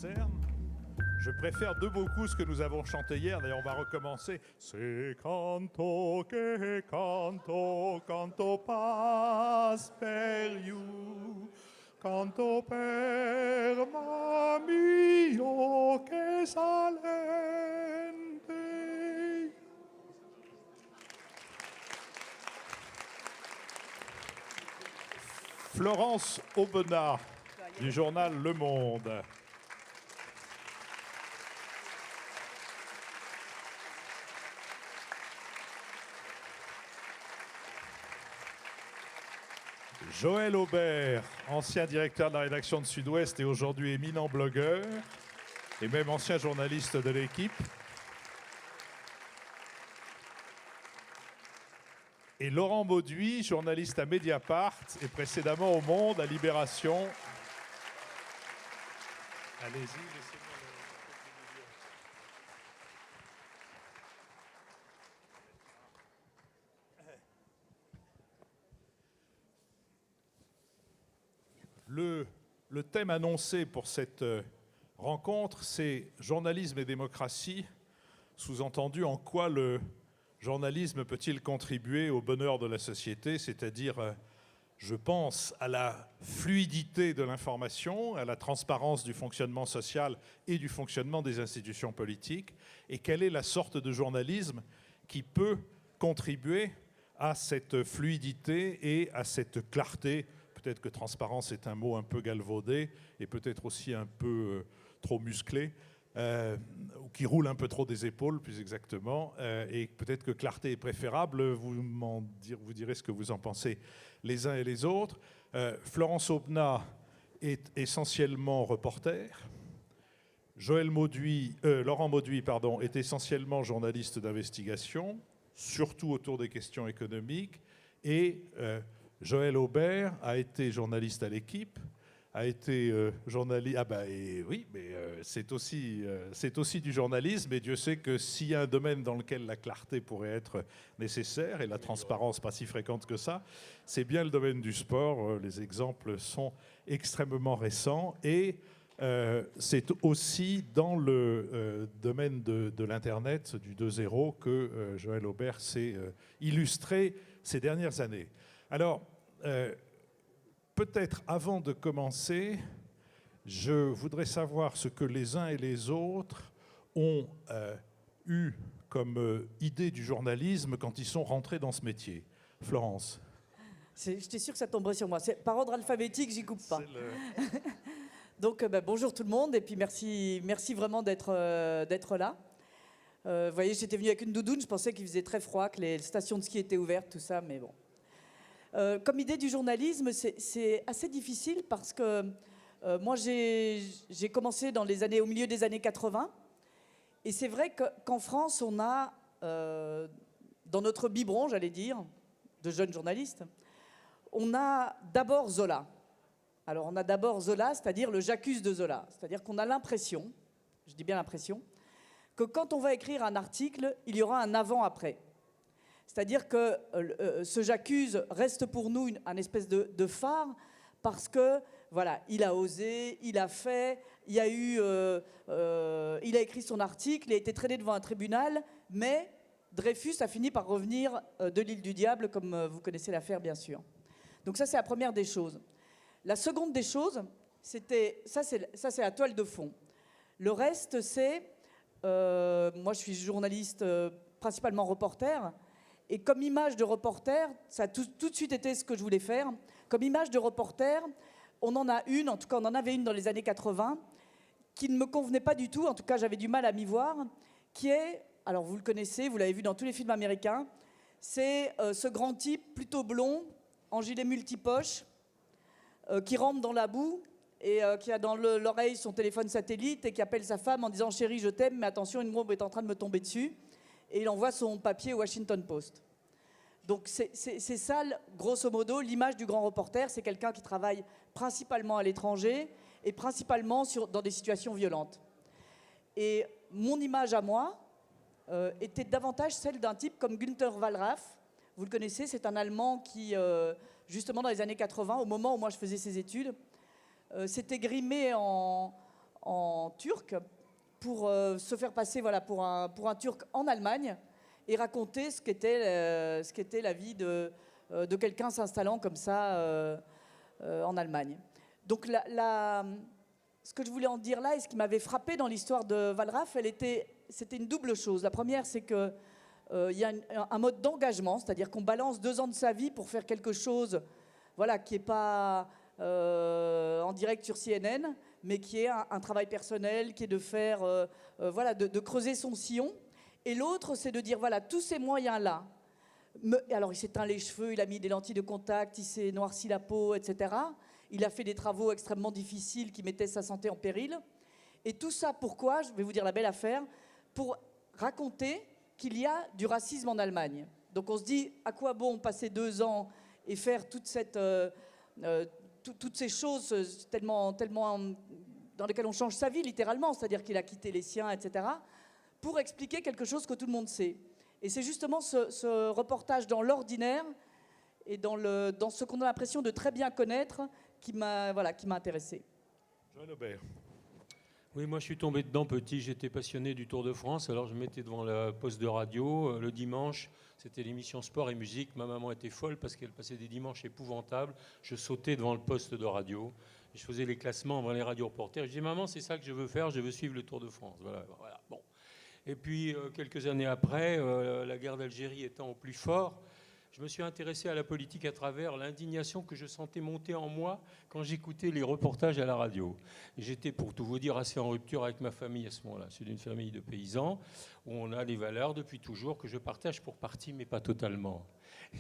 concerne, je préfère de beaucoup ce que nous avons chanté hier. D'ailleurs, on va recommencer. Se canto che canto, canto pas per you, canto per mio che salente. Florence Aubenas, du journal Le Monde. Joël Aubert, ancien directeur de la rédaction de Sud-Ouest et aujourd'hui éminent blogueur, et même ancien journaliste de l'Équipe. Et Laurent Mauduit, journaliste à Mediapart et précédemment au Monde, à Libération. Allez-y, laissez-moi le thème annoncé pour cette rencontre, c'est journalisme et démocratie, sous-entendu en quoi le journalisme peut-il contribuer au bonheur de la société, c'est-à-dire, je pense, à la fluidité de l'information, à la transparence du fonctionnement social et du fonctionnement des institutions politiques, et quelle est la sorte de journalisme qui peut contribuer à cette fluidité et à cette clarté. Peut-être que transparence est un mot un peu galvaudé et peut-être aussi un peu trop musclé, ou qui roule un peu trop des épaules, plus exactement. Et peut-être que clarté est préférable. Vous direz ce que vous en pensez les uns et les autres. Florence Aubenas est essentiellement reporter. Laurent Mauduit, est essentiellement journaliste d'investigation, surtout autour des questions économiques. Et Joël Aubert a été journaliste à l'Équipe, a été journaliste... Ah ben oui, mais c'est aussi du journalisme, et Dieu sait que s'il y a un domaine dans lequel la clarté pourrait être nécessaire, et la transparence pas si fréquente que ça, c'est bien le domaine du sport. Les exemples sont extrêmement récents, et c'est aussi dans le domaine de l'Internet, du 2.0, que Joël Aubert s'est illustré ces dernières années. Alors, peut-être avant de commencer, je voudrais savoir ce que les uns et les autres ont eu comme idée du journalisme quand ils sont rentrés dans ce métier. Florence. J'étais sûre que ça tomberait sur moi. Par ordre alphabétique, j'y coupe pas. Donc, bonjour tout le monde, et puis merci vraiment d'être là. Vous voyez, j'étais venue avec une doudoune, je pensais qu'il faisait très froid, que les stations de ski étaient ouvertes, tout ça, mais bon. Comme idée du journalisme, c'est assez difficile parce que moi, j'ai commencé au milieu des années 80. Et c'est vrai qu'en France, on a, dans notre biberon, j'allais dire, de jeunes journalistes, on a d'abord Zola. Alors, on a d'abord Zola, c'est-à-dire le J'accuse de Zola. C'est-à-dire qu'on a l'impression, je dis bien l'impression, que quand on va écrire un article, il y aura un avant-après. C'est-à-dire que ce J'accuse reste pour nous un espèce de phare parce que, voilà, il a osé, il a fait, il a écrit son article, il a été traîné devant un tribunal, mais Dreyfus a fini par revenir de l'île du Diable, comme vous connaissez l'affaire, bien sûr. Donc ça, c'est la première des choses. La seconde des choses, ça c'est la toile de fond. Le reste, c'est... moi, je suis journaliste, principalement reporter. Et comme image de reporter, ça a tout de suite été ce que je voulais faire. Comme image de reporter, on en a une, en tout cas on en avait une dans les années 80, qui ne me convenait pas du tout, en tout cas j'avais du mal à m'y voir, qui est, alors vous le connaissez, vous l'avez vu dans tous les films américains, c'est ce grand type plutôt blond, en gilet multipoche, qui rampe dans la boue et qui a dans l'oreille son téléphone satellite et qui appelle sa femme en disant « Chérie, je t'aime, mais attention, une bombe est en train de me tomber dessus ». Et il envoie son papier au Washington Post. Donc c'est ça, grosso modo, l'image du grand reporter. C'est quelqu'un qui travaille principalement à l'étranger et principalement dans des situations violentes. Et mon image à moi était davantage celle d'un type comme Günther Wallraff. Vous le connaissez, c'est un Allemand qui, justement dans les années 80, au moment où moi je faisais ses études, s'était grimé en en turc pour se faire passer voilà, pour un Turc en Allemagne et raconter ce qu'était la vie de quelqu'un s'installant comme ça en Allemagne. Donc ce que je voulais en dire là et ce qui m'avait frappé dans l'histoire de Wallraff, c'était une double chose. La première, c'est que il y a un mode d'engagement, c'est-à-dire qu'on balance 2 ans de sa vie pour faire quelque chose voilà, qui n'est pas en direct sur CNN, mais qui est un travail personnel, qui est de faire, voilà, de creuser son sillon. Et l'autre, c'est de dire, voilà, tous ces moyens-là, alors il s'est teint les cheveux, il a mis des lentilles de contact, il s'est noirci la peau, etc. Il a fait des travaux extrêmement difficiles qui mettaient sa santé en péril. Et tout ça, pourquoi? Je vais vous dire la belle affaire. Pour raconter qu'il y a du racisme en Allemagne. Donc on se dit, à quoi bon passer 2 ans et faire toutes ces choses tellement dans lesquelles on change sa vie littéralement, c'est-à-dire qu'il a quitté les siens, etc., pour expliquer quelque chose que tout le monde sait. Et c'est justement ce reportage dans l'ordinaire et dans ce qu'on a l'impression de très bien connaître qui m'a intéressé. Joël Aubert. Oui, moi je suis tombé dedans petit, j'étais passionné du Tour de France, alors je me mettais devant le poste de radio le dimanche, c'était l'émission Sport et Musique, ma maman était folle parce qu'elle passait des dimanches épouvantables, je sautais devant le poste de radio, je faisais les classements devant les radio-reporters, je dis maman c'est ça que je veux faire, je veux suivre le Tour de France, voilà. Bon. Et puis quelques années après, la guerre d'Algérie étant au plus fort, je me suis intéressé à la politique à travers l'indignation que je sentais monter en moi quand j'écoutais les reportages à la radio. Et j'étais, pour tout vous dire, assez en rupture avec ma famille à ce moment-là. C'est une famille de paysans où on a des valeurs depuis toujours que je partage pour partie, mais pas totalement.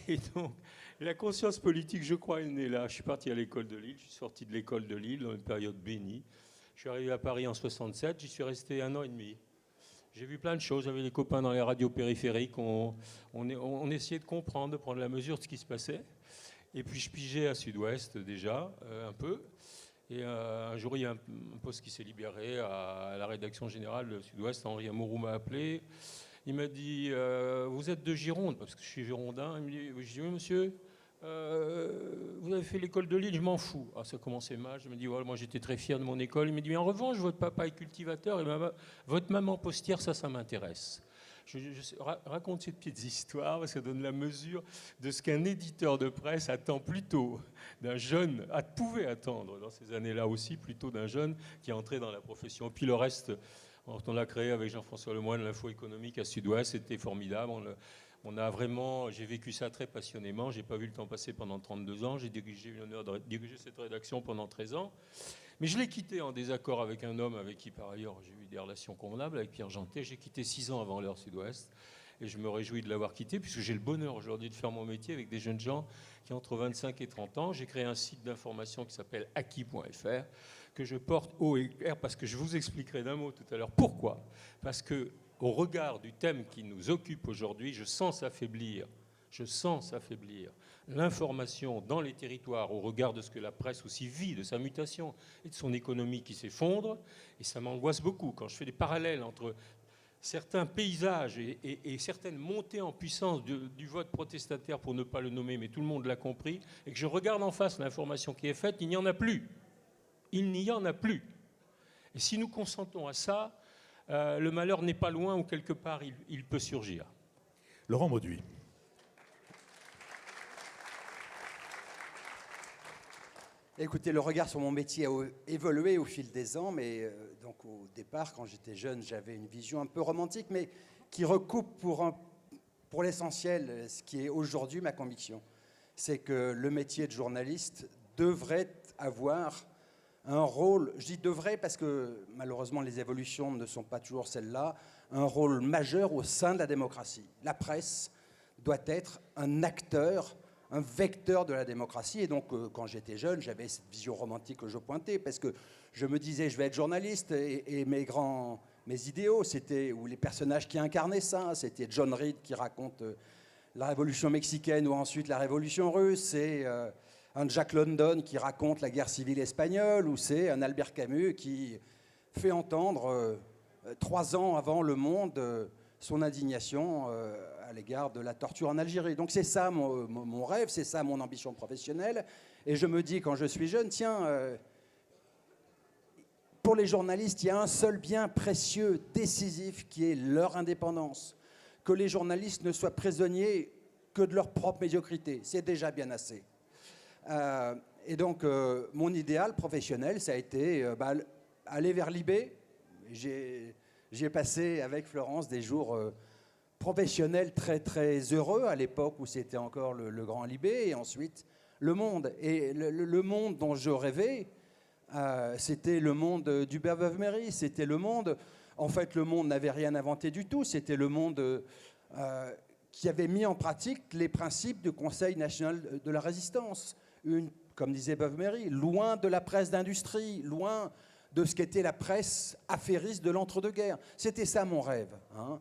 Et donc, la conscience politique, je crois, elle est née là. Je suis parti à l'école de Lille, je suis sorti de l'école de Lille dans une période bénie. Je suis arrivé à Paris en 67, j'y suis resté 1 an et demi. J'ai vu plein de choses, j'avais des copains dans les radios périphériques, on essayait de comprendre, de prendre la mesure de ce qui se passait. Et puis je pigeais à Sud-Ouest déjà, un peu. Et un jour, il y a un poste qui s'est libéré à la rédaction générale de Sud-Ouest. Henri Amouroux m'a appelé. Il m'a dit vous êtes de Gironde, parce que je suis girondin. Il me dit, je dis oui monsieur. Vous avez fait l'école de Lille, je m'en fous. Ah, ça commençait mal, je me dis, voilà, moi j'étais très fier de mon école. Il me dit, mais en revanche, votre papa est cultivateur et votre maman postière, ça m'intéresse. Je raconte ces petites histoires parce que ça donne la mesure de ce qu'un éditeur de presse attend plutôt d'un jeune, pouvait attendre dans ces années-là aussi, plutôt d'un jeune qui est entré dans la profession. Puis le reste, on l'a créé avec Jean-François Lemoyne, l'info économique à Sud-Ouest, c'était formidable. J'ai vécu ça très passionnément. J'ai pas vu le temps passer pendant 32 ans. J'ai eu l'honneur de diriger cette rédaction pendant 13 ans. Mais je l'ai quitté en désaccord avec un homme avec qui, par ailleurs, j'ai eu des relations convenables, avec Pierre Jantet. J'ai quitté 6 ans avant l'heure Sud-Ouest. Et je me réjouis de l'avoir quitté, puisque j'ai le bonheur aujourd'hui de faire mon métier avec des jeunes gens qui ont entre 25 et 30 ans. J'ai créé un site d'information qui s'appelle acquis.fr, que je porte haut et clair, parce que je vous expliquerai d'un mot tout à l'heure. Pourquoi ? Parce que au regard du thème qui nous occupe aujourd'hui, je sens s'affaiblir l'information dans les territoires au regard de ce que la presse aussi vit, de sa mutation et de son économie qui s'effondre. Et ça m'angoisse beaucoup quand je fais des parallèles entre certains paysages et certaines montées en puissance du vote protestataire, pour ne pas le nommer, mais tout le monde l'a compris, et que je regarde en face l'information qui est faite, il n'y en a plus. Il n'y en a plus. Et si nous consentons à ça, le malheur n'est pas loin ou quelque part il peut surgir. Laurent Mauduit. Écoutez, le regard sur mon métier a évolué au fil des ans, mais donc au départ, quand j'étais jeune, j'avais une vision un peu romantique, mais qui recoupe pour l'essentiel ce qui est aujourd'hui ma conviction. C'est que le métier de journaliste devrait avoir un rôle, je dis devrait parce que malheureusement les évolutions ne sont pas toujours celles-là, un rôle majeur au sein de la démocratie. La presse doit être un acteur, un vecteur de la démocratie. Et donc quand j'étais jeune, j'avais cette vision romantique que je pointais, parce que je me disais je vais être journaliste, et mes idéaux, c'était, ou les personnages qui incarnaient ça, c'était John Reed qui raconte la révolution mexicaine ou ensuite la révolution russe, c'est un Jack London qui raconte la guerre civile espagnole, ou c'est un Albert Camus qui fait entendre 3 ans avant Le Monde son indignation à l'égard de la torture en Algérie. Donc c'est ça mon rêve, c'est ça mon ambition professionnelle. Et je me dis quand je suis jeune, tiens, Pour les journalistes, il y a un seul bien précieux, décisif, qui est leur indépendance. Que les journalistes ne soient prisonniers que de leur propre médiocrité. C'est déjà bien assez. Et donc, mon idéal professionnel, ça a été aller vers l'IB. J'ai passé avec Florence des jours professionnels très, très heureux à l'époque où c'était encore le grand Libé, et ensuite le Monde. Et le monde dont je rêvais, c'était le monde d'Hubert-Beuve-Méry. C'était le monde... En fait, le Monde n'avait rien inventé du tout. C'était le monde qui avait mis en pratique les principes du Conseil national de la résistance. Comme disait Beuve-Méry, loin de la presse d'industrie, loin de ce qu'était la presse affairiste de l'entre-deux-guerres. C'était ça mon rêve. Hein.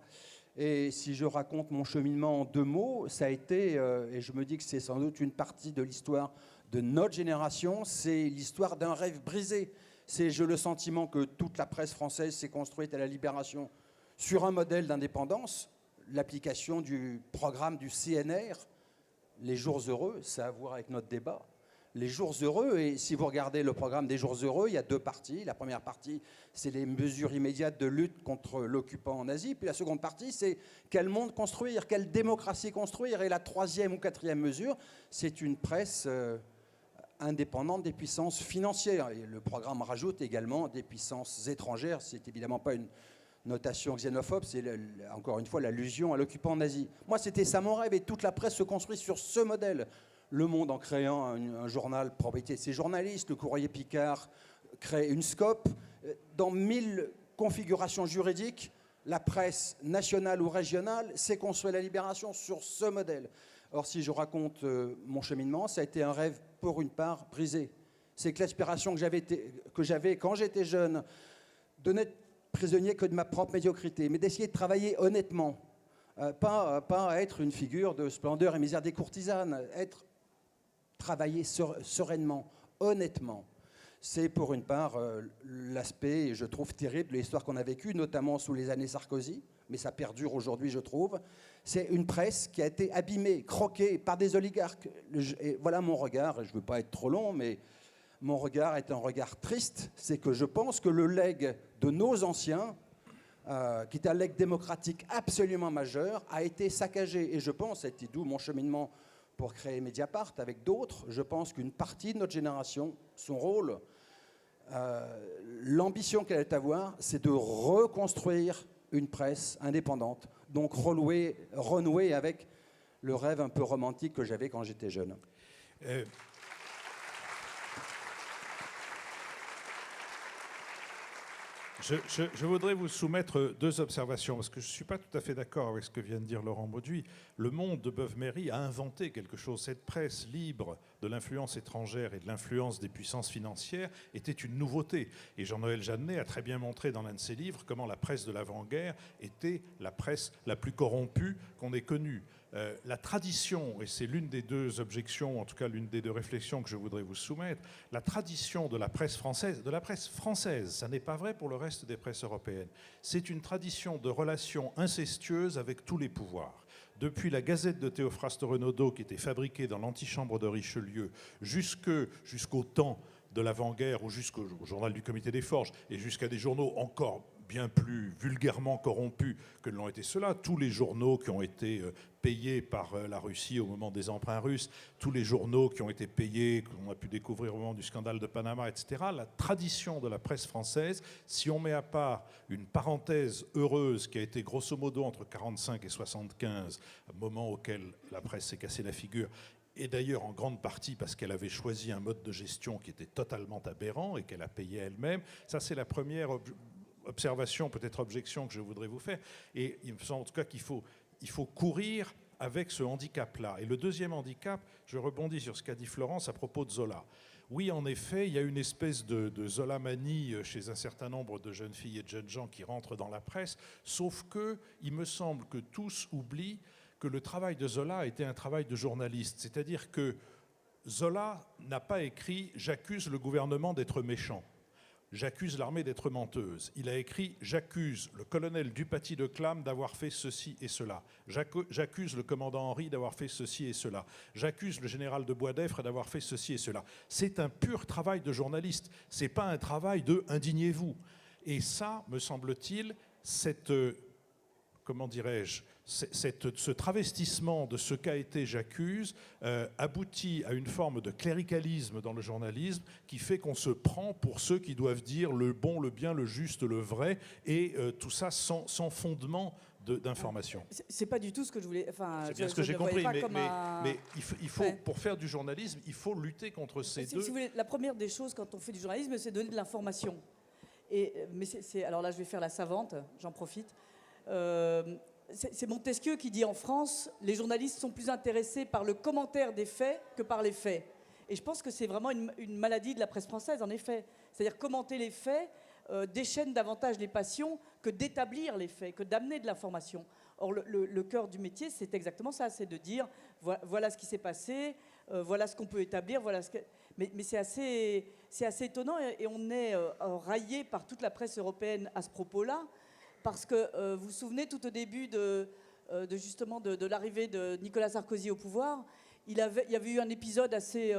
Et si je raconte mon cheminement en 2 mots, ça a été, et je me dis que c'est sans doute une partie de l'histoire de notre génération, c'est l'histoire d'un rêve brisé. J'ai le sentiment que toute la presse française s'est construite à la Libération sur un modèle d'indépendance, l'application du programme du CNR, les jours heureux, ça a à voir avec notre débat. Les jours heureux, et si vous regardez le programme des jours heureux, il y a 2 parties. La première partie, c'est les mesures immédiates de lutte contre l'occupant en Asie. Puis la seconde partie, c'est quel monde construire, quelle démocratie construire. Et la 3e ou 4e mesure, c'est une presse indépendante des puissances financières. Et le programme rajoute également des puissances étrangères. C'est évidemment pas une notation xénophobe, c'est encore une fois l'allusion à l'occupant en Asie. Moi, c'était ça mon rêve, et toute la presse se construit sur ce modèle. Le Monde, en créant un journal propriété de ses journalistes, le Courrier Picard crée une SCOP. Dans 1000 configurations juridiques, la presse nationale ou régionale s'est construite à la Libération sur ce modèle. Or, si je raconte mon cheminement, ça a été un rêve, pour une part, brisé. C'est que l'aspiration que j'avais quand j'étais jeune, de n'être prisonnier que de ma propre médiocrité, mais d'essayer de travailler honnêtement. Pas être une figure de splendeur et misère des courtisanes, travailler sereinement, honnêtement. C'est pour une part l'aspect, je trouve, terrible de l'histoire qu'on a vécue, notamment sous les années Sarkozy, mais ça perdure aujourd'hui, je trouve. C'est une presse qui a été abîmée, croquée par des oligarques. Et voilà mon regard, et je ne veux pas être trop long, mais mon regard est un regard triste. C'est que je pense que le legs de nos anciens, qui est un legs démocratique absolument majeur, a été saccagé. Et je pense, c'était d'où mon cheminement pour créer Mediapart avec d'autres, je pense qu'une partie de notre génération, son rôle, l'ambition qu'elle est à avoir, c'est de reconstruire une presse indépendante, donc renouer avec le rêve un peu romantique que j'avais quand j'étais jeune. Je voudrais vous soumettre 2 observations, parce que je ne suis pas tout à fait d'accord avec ce que vient de dire Laurent Mauduit. Le Monde de Beuve-Méry a inventé quelque chose. Cette presse libre de l'influence étrangère et de l'influence des puissances financières était une nouveauté. Et Jean-Noël Jeannet a très bien montré dans l'un de ses livres comment la presse de l'avant-guerre était la presse la plus corrompue qu'on ait connue. La tradition, et c'est l'une des 2 objections, en tout cas l'une des 2 réflexions que je voudrais vous soumettre, la tradition de la presse française, ça n'est pas vrai pour le reste des presses européennes, c'est une tradition de relations incestueuses avec tous les pouvoirs. Depuis la Gazette de Théophraste Renaudot, qui était fabriquée dans l'antichambre de Richelieu, jusqu'au temps de l'avant-guerre ou jusqu'au journal du Comité des Forges, et jusqu'à des journaux encore bien plus vulgairement corrompus que l'ont été ceux-là. Tous les journaux qui ont été payés par la Russie au moment des emprunts russes, tous les journaux qui ont été payés, qu'on a pu découvrir au moment du scandale de Panama, etc. La tradition de la presse française, si on met à part une parenthèse heureuse qui a été grosso modo entre 1945 et 1975, moment auquel la presse s'est cassée la figure, et d'ailleurs en grande partie parce qu'elle avait choisi un mode de gestion qui était totalement aberrant et qu'elle a payé elle-même, ça c'est la première observation, peut-être objection que je voudrais vous faire. Et il me semble en tout cas qu'il faut courir avec ce handicap-là. Et le deuxième handicap, je rebondis sur ce qu'a dit Florence à propos de Zola. Oui, en effet, il y a une espèce de Zola-manie chez un certain nombre de jeunes filles et de jeunes gens qui rentrent dans la presse, sauf qu'il me semble que tous oublient que le travail de Zola a été un travail de journaliste. C'est-à-dire que Zola n'a pas écrit « J'accuse le gouvernement d'être méchant ». J'accuse l'armée d'être menteuse. Il a écrit « J'accuse le colonel Dupaty de Clam d'avoir fait ceci et cela. J'accuse le commandant Henry d'avoir fait ceci et cela. J'accuse le général de Boisdeffre d'avoir fait ceci et cela. » C'est un pur travail de journaliste. Ce n'est pas un travail de « indignez-vous ». Et ça, me semble-t-il, comment dirais-je, ce travestissement de ce qu'a été J'accuse aboutit à une forme de cléricalisme dans le journalisme qui fait qu'on se prend pour ceux qui doivent dire le bon, le bien, le juste, le vrai, et tout ça sans fondement d'information. C'est pas du tout ce que je voulais. Enfin, c'est bien ce que j'ai compris, mais il faut, ouais. Pour faire du journalisme, il faut lutter contre ces deux. Si vous voulez, la première des choses quand on fait du journalisme, c'est donner de l'information. Alors là, je vais faire la savante, j'en profite. C'est Montesquieu qui dit en France, les journalistes sont plus intéressés par le commentaire des faits que par les faits. Et je pense que c'est vraiment une maladie de la presse française, en effet. C'est-à-dire commenter les faits déchaîne davantage les passions que d'établir les faits, que d'amener de l'information. Or, le cœur du métier, c'est exactement ça, c'est de dire voilà ce qui s'est passé, voilà ce qu'on peut établir, voilà ce que... Mais c'est assez étonnant et on est raillé par toute la presse européenne à ce propos-là. Parce que vous vous souvenez, tout au début de l'arrivée de Nicolas Sarkozy au pouvoir, il y avait eu un épisode assez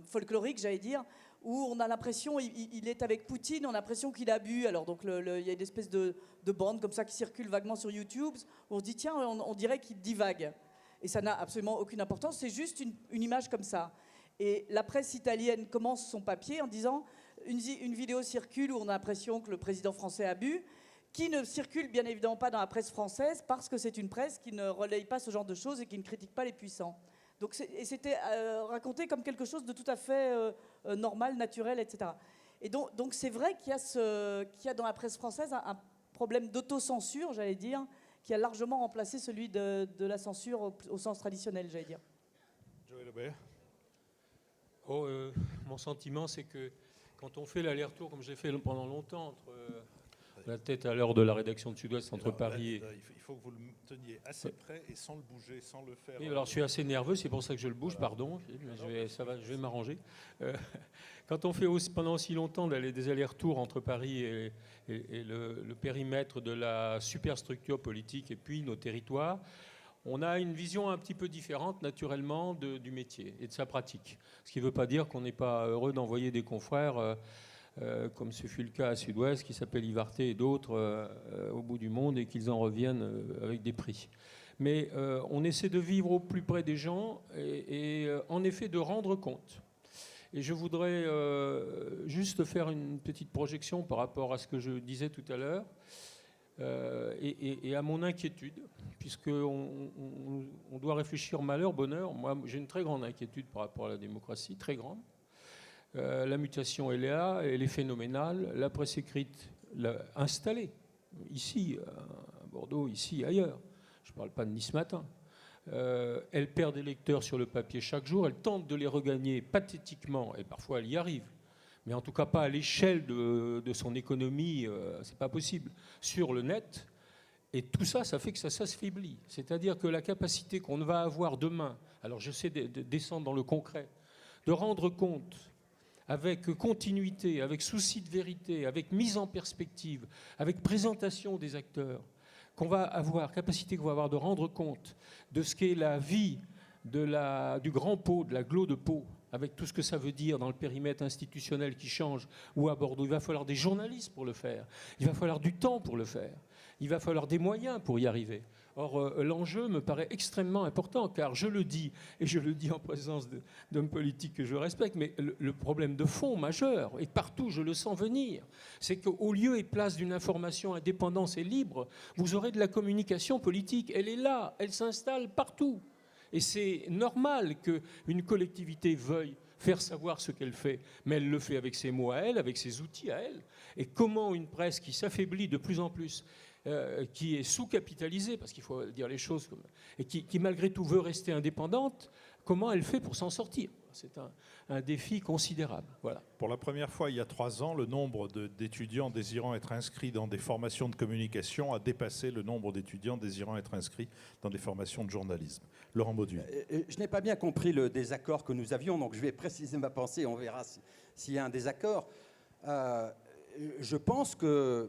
folklorique, j'allais dire, où on a l'impression, il est avec Poutine, on a l'impression qu'il a bu. Alors donc il y a une espèce de bande comme ça qui circule vaguement sur YouTube, où on se dit tiens, on dirait qu'il divague. Et ça n'a absolument aucune importance, c'est juste une image comme ça. Et la presse italienne commence son papier en disant une vidéo circule où on a l'impression que le président français a bu, qui ne circule bien évidemment pas dans la presse française parce que c'est une presse qui ne relaye pas ce genre de choses et qui ne critique pas les puissants. Donc c'était raconté comme quelque chose de tout à fait normal, naturel, etc. Et donc c'est vrai qu'il y a dans la presse française un problème d'autocensure, j'allais dire, qui a largement remplacé celui de la censure au sens traditionnel, j'allais dire. Joël Aubert. Mon sentiment, c'est que quand on fait l'aller-retour, comme j'ai fait pendant longtemps, entre... la tête à l'heure de la rédaction de Sud-Ouest entre Paris et... Il faut que vous le teniez assez près et sans le bouger, sans le faire... Oui, alors je suis assez nerveux, c'est pour ça que je le bouge, voilà. Pardon. Je vais m'arranger. Quand on fait pendant aussi longtemps des allers-retours entre Paris et le périmètre de la superstructure politique et puis nos territoires, on a une vision un petit peu différente, naturellement, du métier et de sa pratique. Ce qui ne veut pas dire qu'on n'est pas heureux d'envoyer des confrères... comme ce fut le cas à Sud-Ouest, qui s'appelle Ivarté et d'autres au bout du monde et qu'ils en reviennent avec des prix. Mais on essaie de vivre au plus près des gens et en effet de rendre compte. Et je voudrais juste faire une petite projection par rapport à ce que je disais tout à l'heure et à mon inquiétude, puisqu'on doit réfléchir malheur, bonheur. Moi, j'ai une très grande inquiétude par rapport à la démocratie, très grande. La mutation, elle est là, elle est phénoménale. La presse écrite l'a installée, ici, à Bordeaux, ici, ailleurs. Je ne parle pas de Nice Matin. Elle perd des lecteurs sur le papier chaque jour. Elle tente de les regagner pathétiquement, et parfois elle y arrive. Mais en tout cas pas à l'échelle de son économie, c'est pas possible. Sur le net, et tout ça, ça fait que ça s'affaiblit. C'est-à-dire que la capacité qu'on va avoir demain, alors je sais de descendre dans le concret, de rendre compte avec continuité, avec souci de vérité, avec mise en perspective, avec présentation des acteurs, capacité qu'on va avoir de rendre compte de ce qu'est la vie du grand pot, de l'agglo de Pau, avec tout ce que ça veut dire dans le périmètre institutionnel qui change, ou à Bordeaux. Il va falloir des journalistes pour le faire, il va falloir du temps pour le faire, il va falloir des moyens pour y arriver. Or, l'enjeu me paraît extrêmement important, car je le dis, et je le dis en présence d'hommes politiques que je respecte, mais le problème de fond majeur, et partout je le sens venir, c'est qu'au lieu et place d'une information indépendante et libre, vous aurez de la communication politique. Elle est là, elle s'installe partout. Et c'est normal qu'une collectivité veuille faire savoir ce qu'elle fait, mais elle le fait avec ses mots à elle, avec ses outils à elle. Et comment une presse qui s'affaiblit de plus en plus, qui est sous-capitalisée, parce qu'il faut dire les choses, et qui malgré tout veut rester indépendante, comment elle fait pour s'en sortir? C'est un défi considérable. Voilà. Pour la première fois, il y a 3 ans, le nombre d'étudiants désirant être inscrits dans des formations de communication a dépassé le nombre d'étudiants désirant être inscrits dans des formations de journalisme. Laurent Mauduit. Je n'ai pas bien compris le désaccord que nous avions, donc je vais préciser ma pensée, on verra s'il y a un désaccord. Je pense qu'il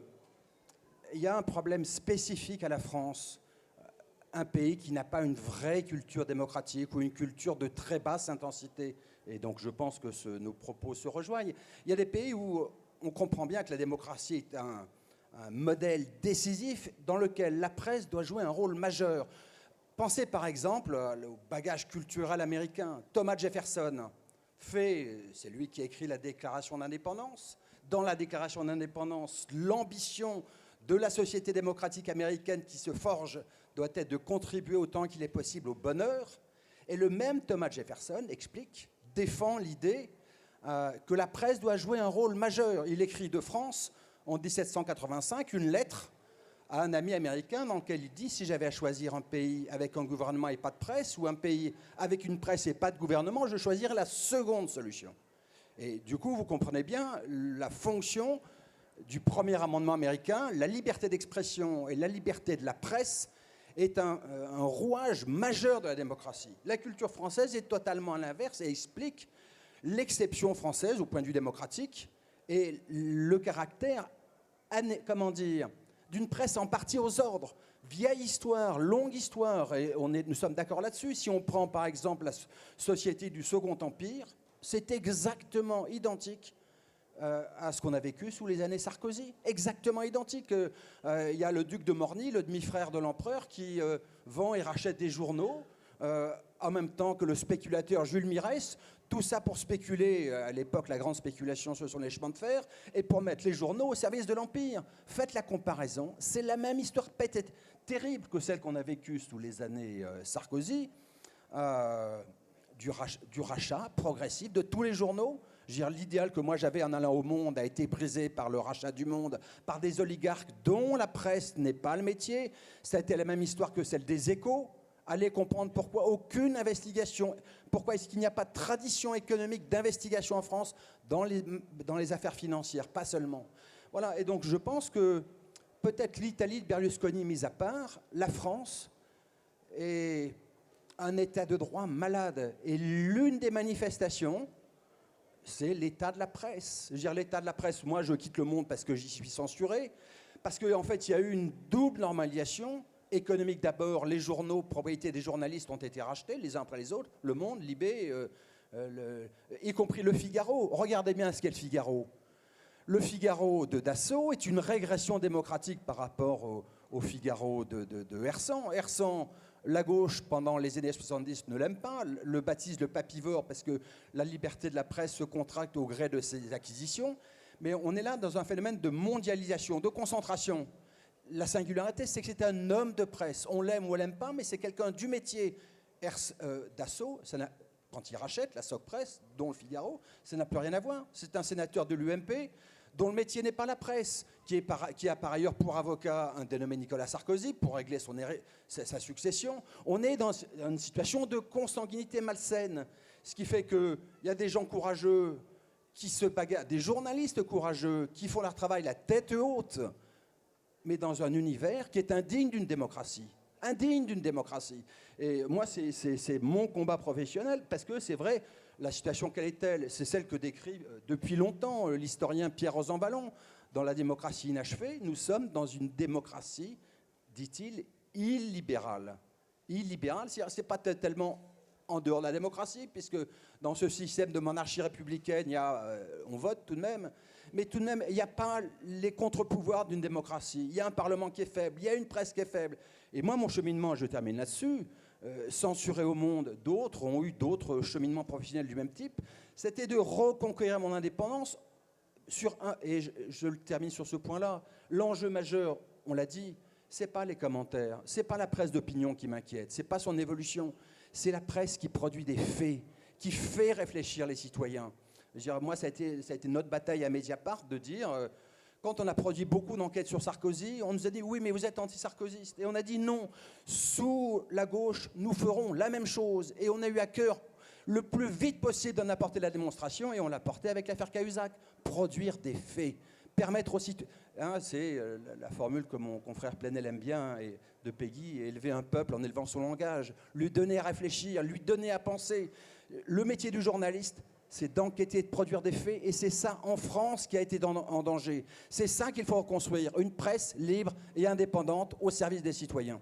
y a un problème spécifique à la France, un pays qui n'a pas une vraie culture démocratique ou une culture de très basse intensité. Et donc je pense que nos propos se rejoignent. Il y a des pays où on comprend bien que la démocratie est un modèle décisif dans lequel la presse doit jouer un rôle majeur. Pensez par exemple au bagage culturel américain. Thomas Jefferson c'est lui qui a écrit la Déclaration d'indépendance. Dans la Déclaration d'indépendance, l'ambition de la société démocratique américaine qui se forge doit être de contribuer autant qu'il est possible au bonheur. Et le même Thomas Jefferson défend l'idée que la presse doit jouer un rôle majeur. Il écrit de France, en 1785, une lettre à un ami américain dans lequel il dit « Si j'avais à choisir un pays avec un gouvernement et pas de presse, ou un pays avec une presse et pas de gouvernement, je choisirais la seconde solution. » Et du coup, vous comprenez bien la fonction du premier amendement américain. La liberté d'expression et la liberté de la presse est un rouage majeur de la démocratie. La culture française est totalement à l'inverse et explique l'exception française au point de vue démocratique et le caractère, d'une presse en partie aux ordres. Vieille histoire, longue histoire, et nous sommes d'accord là-dessus. Si on prend par exemple la société du Second Empire, c'est exactement identique à ce qu'on a vécu sous les années Sarkozy. Exactement identique. Il y a le duc de Morny, le demi-frère de l'empereur, qui vend et rachète des journaux, en même temps que le spéculateur Jules Mirès. Tout ça pour spéculer, à l'époque la grande spéculation ce sont les chemins de fer, et pour mettre les journaux au service de l'Empire. Faites la comparaison, c'est la même histoire peut-être terrible que celle qu'on a vécue sous les années Sarkozy, du rachat progressif de tous les journaux. L'idéal que moi j'avais en allant au Monde a été brisé par le rachat du Monde, par des oligarques dont la presse n'est pas le métier. Ça a été la même histoire que celle des Échos. Allez comprendre pourquoi aucune investigation, pourquoi est-ce qu'il n'y a pas de tradition économique d'investigation en France dans les affaires financières, pas seulement. Voilà, et donc je pense que peut-être l'Italie de Berlusconi mise à part, la France est un état de droit malade. Et l'une des manifestations, c'est l'état de la presse. L'état de la presse, moi je quitte le Monde parce que j'y suis censuré, parce qu'en fait il y a eu une double normalisation. Économique d'abord, les journaux, propriété des journalistes, ont été rachetés les uns après les autres. Le Monde, Libé, y compris Le Figaro. Regardez bien ce qu'est Le Figaro. Le Figaro de Dassault est une régression démocratique par rapport au Figaro de Hersan. Hersan, la gauche, pendant les années 70, ne l'aime pas, le baptise le papivore parce que la liberté de la presse se contracte au gré de ses acquisitions. Mais on est là dans un phénomène de mondialisation, de concentration. La singularité, c'est que c'est un homme de presse. On l'aime ou on l'aime pas, mais c'est quelqu'un du métier. Dassault, quand il rachète la Soc Presse, dont Le Figaro, ça n'a plus rien à voir. C'est un sénateur de l'UMP dont le métier n'est pas la presse, qui a par ailleurs pour avocat un dénommé Nicolas Sarkozy pour régler sa succession. On est dans une situation de consanguinité malsaine, ce qui fait qu'il y a des gens courageux qui se bagarrent, des journalistes courageux qui font leur travail la tête haute, mais dans un univers qui est indigne d'une démocratie. Indigne d'une démocratie. Et moi, c'est mon combat professionnel, parce que c'est vrai, la situation, quelle est-elle? C'est celle que décrit depuis longtemps l'historien Pierre Rosanvallon. Dans La démocratie inachevée, nous sommes dans une démocratie, dit-il, illibérale. Illibérale, c'est pas tellement en dehors de la démocratie, puisque dans ce système de monarchie républicaine, on vote tout de même. Mais tout de même, il n'y a pas les contre-pouvoirs d'une démocratie. Il y a un Parlement qui est faible, il y a une presse qui est faible. Et moi, mon cheminement, je termine là-dessus, censuré au Monde, d'autres ont eu d'autres cheminements professionnels du même type, c'était de reconquérir mon indépendance et je le termine sur ce point-là. L'enjeu majeur, on l'a dit, c'est pas les commentaires, c'est pas la presse d'opinion qui m'inquiète, c'est pas son évolution, c'est la presse qui produit des faits, qui fait réfléchir les citoyens. Moi, ça a été notre bataille à Mediapart de dire, quand on a produit beaucoup d'enquêtes sur Sarkozy, on nous a dit « Oui, mais vous êtes anti-sarkozyste ». Et on a dit « Non, sous la gauche, nous ferons la même chose ». Et on a eu à cœur le plus vite possible d'en apporter la démonstration, et on l'a porté avec l'affaire Cahuzac. Produire des faits, permettre aussi... c'est la formule que mon confrère Plenel aime bien, et de Peggy, élever un peuple en élevant son langage, lui donner à réfléchir, lui donner à penser. Le métier du journaliste, c'est d'enquêter, de produire des faits, et c'est ça, en France, qui a été en danger. C'est ça qu'il faut reconstruire, une presse libre et indépendante au service des citoyens.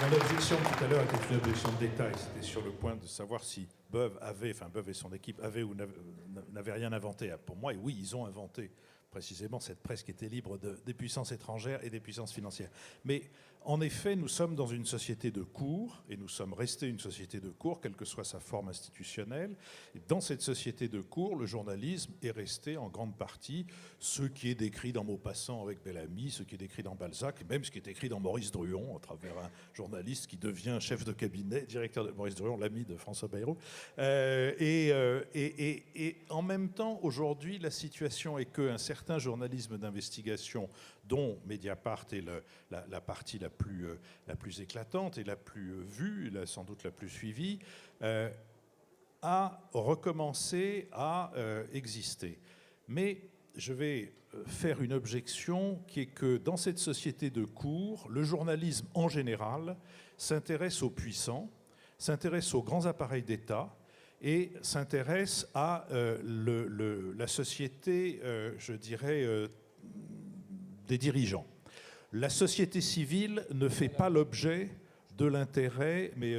Mon objection tout à l'heure était une objection de détail. C'était sur le point de savoir si Beuve et son équipe avaient ou n'avaient rien inventé. Pour moi, oui, ils ont inventé précisément cette presse qui était libre des puissances étrangères et des puissances financières. Mais en effet, nous sommes dans une société de cours, et nous sommes restés une société de cours, quelle que soit sa forme institutionnelle. Et dans cette société de cours, le journalisme est resté en grande partie ce qui est décrit dans Maupassant avec Bellamy, ce qui est décrit dans Balzac, et même ce qui est écrit dans Maurice Druon, à travers un journaliste qui devient chef de cabinet, directeur de Maurice Druon, l'ami de François Bayrou. Et en même temps, aujourd'hui, la situation est qu'un certain journalisme d'investigation, dont Mediapart est la partie la plus éclatante et la plus vue, sans doute la plus suivie, a recommencé à exister. Mais je vais faire une objection qui est que dans cette société de cours, le journalisme en général s'intéresse aux puissants, s'intéresse aux grands appareils d'État et s'intéresse à la société, je dirais, des dirigeants. La société civile ne fait pas l'objet de l'intérêt, mais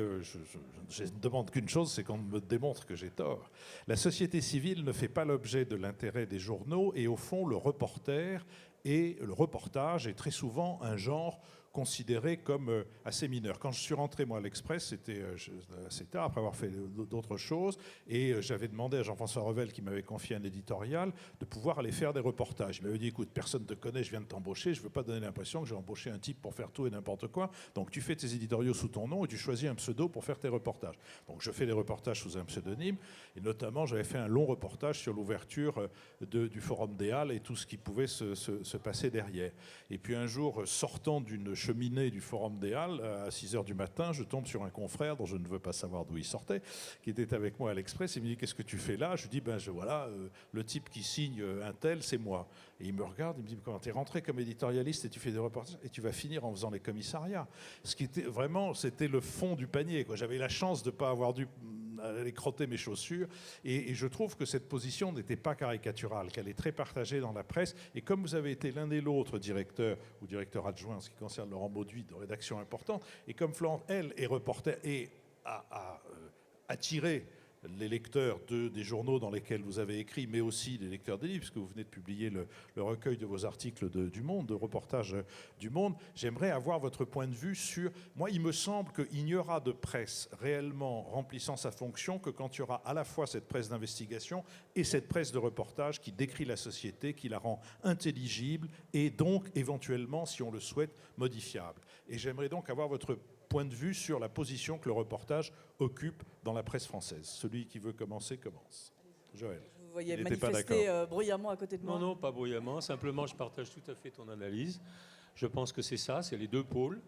je ne demande qu'une chose, c'est qu'on me démontre que j'ai tort. La société civile ne fait pas l'objet de l'intérêt des journaux, et au fond, le reportage est très souvent un genre considéré comme assez mineur. Quand je suis rentré, moi, à l'Express, c'était assez tard, après avoir fait d'autres choses, et j'avais demandé à Jean-François Revel, qui m'avait confié un éditorial, de pouvoir aller faire des reportages. Il m'avait dit, écoute, personne ne te connaît, je viens de t'embaucher, je ne veux pas donner l'impression que j'ai embauché un type pour faire tout et n'importe quoi, donc tu fais tes éditoriaux sous ton nom et tu choisis un pseudo pour faire tes reportages. Donc je fais des reportages sous un pseudonyme, et notamment j'avais fait un long reportage sur l'ouverture du Forum des Halles et tout ce qui pouvait se passer derrière. Et puis un jour, sortant d'une cheminée du Forum des Halles, à 6h du matin, je tombe sur un confrère dont je ne veux pas savoir d'où il sortait, qui était avec moi à l'Express. Il me dit, qu'est-ce que tu fais là? Je lui dis, voilà, le type qui signe un tel, c'est moi. Et il me regarde, il me dit, comment t'es rentré comme éditorialiste et tu fais des reportages et tu vas finir en faisant les commissariats. Ce qui était vraiment, c'était le fond du panier, quoi. J'avais la chance de ne pas avoir dû aller crotter mes chaussures, et je trouve que cette position n'était pas caricaturale, qu'elle est très partagée dans la presse. Et comme vous avez été l'un et l'autre directeur ou directeur adjoint en ce qui concerne Laurent Mauduit, de rédaction importante, et comme Florence, elle, est reporter et a attiré les lecteurs des journaux dans lesquels vous avez écrit, mais aussi les lecteurs des livres, puisque vous venez de publier le recueil de vos articles du Monde, de reportages du Monde. J'aimerais avoir votre point de vue sur... Moi, il me semble qu'il n'y aura de presse réellement remplissant sa fonction que quand il y aura à la fois cette presse d'investigation et cette presse de reportage qui décrit la société, qui la rend intelligible et donc, éventuellement, si on le souhaite, modifiable. Et j'aimerais donc avoir votre point de vue sur la position que le reportage occupe dans la presse française. Celui qui veut commencer, commence. Joël. Vous voyez manifester bruyamment à côté de moi. Non, pas bruyamment. Simplement, je partage tout à fait ton analyse. Je pense que c'est ça, c'est les deux pôles.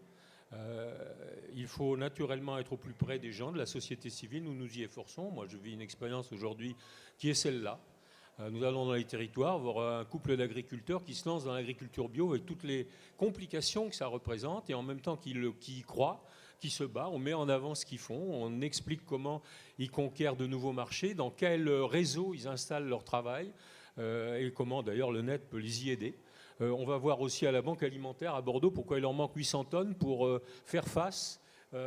Il faut naturellement être au plus près des gens, de la société civile. Nous nous y efforçons. Moi, je vis une expérience aujourd'hui qui est celle-là. Nous allons dans les territoires voir un couple d'agriculteurs qui se lance dans l'agriculture bio avec toutes les complications que ça représente, et en même temps qui y croient, qui se bat. On met en avant ce qu'ils font, on explique comment ils conquièrent de nouveaux marchés, dans quel réseau ils installent leur travail, et comment d'ailleurs le net peut les y aider. On va voir aussi à la Banque alimentaire à Bordeaux pourquoi il leur manque 800 tonnes pour faire face